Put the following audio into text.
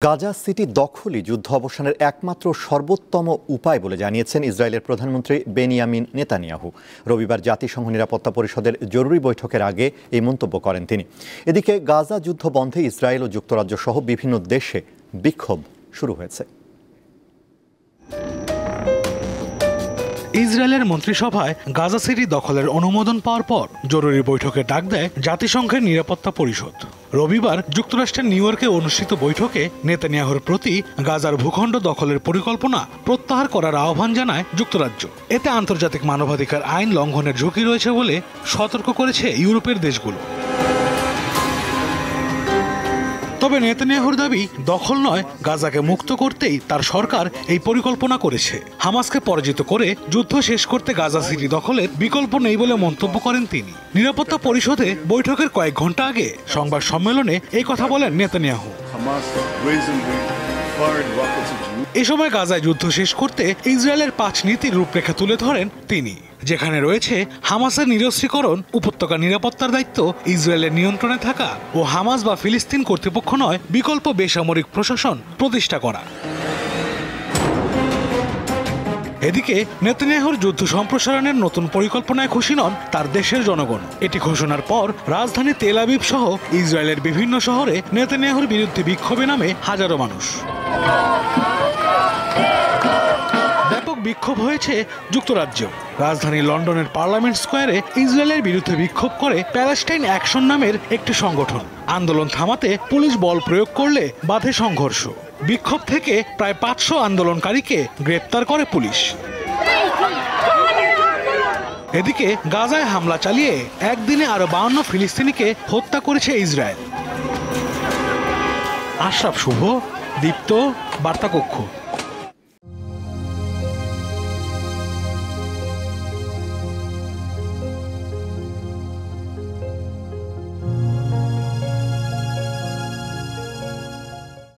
Gaza city দখলই যুদ্ধ অবসানের একমাত্র সর্বোত্তম উপায় বলে জানিয়েছেন ইসরায়েলের প্রধানমন্ত্রী বেনিয়ামিন নেতানিয়াহু। রবিবার জাতিসংঘ নিরাপত্তা পরিষদের জরুরি বৈঠকের আগে এই মন্তব্য করেন তিনি। এদিকে গাজা যুদ্ধ বন্ধে ইসরায়েল ও যুক্তরাজ্য সহ বিভিন্ন দেশে বিক্ষোভ শুরু হয়েছে। ইসরায়েলের মন্ত্রিসভায় গাজা সিটি দখলের অনুমোদন পাওয়ার পর জরুরি বৈঠকে ডাক দেয় জাতিসংঘের নিরাপত্তা পরিষদ। রবিবার যুক্তরাষ্ট্রের নিউ ইয়র্কে অনুষ্ঠিত বৈঠকে নেতানিয়াহুর প্রতি গাজার ভূখণ্ড দখলের পরিকল্পনা প্রত্যাহার করার আহ্বান জানায় যুক্তরাজ্য। এতে আন্তর্জাতিক মানবাধিকার আইন লঙ্ঘনের ঝুঁকি রয়েছে বলে সতর্ক করেছে ইউরোপের দেশগুলো। তবে নেতানিয়াহুর দাবি, দখল নয়, গাজাকে মুক্ত করতেই তার সরকার এই পরিকল্পনা করেছে। হামাসকে পরাজিত করে যুদ্ধ শেষ করতে গাজা সিটি দখলের বিকল্প নেই বলে মন্তব্য করেন তিনি। নিরাপত্তা পরিষদে বৈঠকের কয়েক ঘন্টা আগে সংবাদ সম্মেলনে এই কথা বলেন নেতানিয়াহু। এ সময় গাজায় যুদ্ধ শেষ করতে ইসরায়েলের 5 নীতির রূপরেখা তুলে ধরেন তিনি, যেখানে রয়েছে হামাসের নিরস্ত্রীকরণ, উপত্যকা নিরাপত্তার দায়িত্ব ইসরায়েলের নিয়ন্ত্রণে থাকা ও হামাস বা ফিলিস্তিন কর্তৃপক্ষ নয় বিকল্প বেসামরিক প্রশাসন প্রতিষ্ঠা করা। এদিকে নেতানিয়াহুর যুদ্ধ সম্প্রসারণের নতুন পরিকল্পনায় খুশি নন তার দেশের জনগণ। এটি ঘোষণার পর রাজধানী তেল আবিব সহ ইসরায়েলের বিভিন্ন শহরে নেতানিয়াহুর বিরুদ্ধে বিক্ষোভে নামে হাজারো মানুষ। ব্যাপক বিক্ষোভ হয়েছে যুক্তরাজ্য। রাজধানী লন্ডনের পার্লামেন্ট স্কোয়ারে ইসরায়েলের বিরুদ্ধে বিক্ষোভ করে প্যালেস্টাইন অ্যাকশন নামের একটি সংগঠন। আন্দোলন থামাতে পুলিশ বল প্রয়োগ করলে বাধে সংঘর্ষ। বিক্ষোভ থেকে প্রায় 500 আন্দোলনকারীকে গ্রেপ্তার করে পুলিশ। এদিকে গাজায় হামলা চালিয়ে একদিনে আরো 52 ফিলিস্তিনিকে হত্যা করেছে ইসরায়েল। আশরাফ শুভ, দীপ্ত, বার্তা কক্ষ।